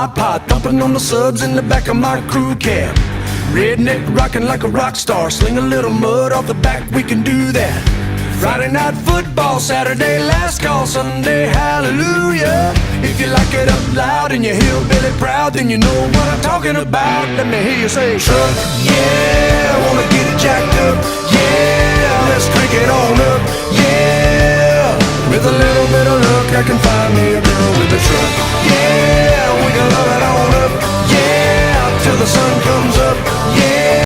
my pot, thumping on the subs in the back of my crew cab. Redneck rocking like a rock star, sling a little mud off the back, we can do that. Friday night football, Saturday last call, Sunday hallelujah. If you like it up loud and you're hillbilly proud, then you know what I'm talking about. Let me hear you say, truck, yeah, wanna get it jacked up, yeah, let's crank it on up, yeah. With a little bit of luck I can find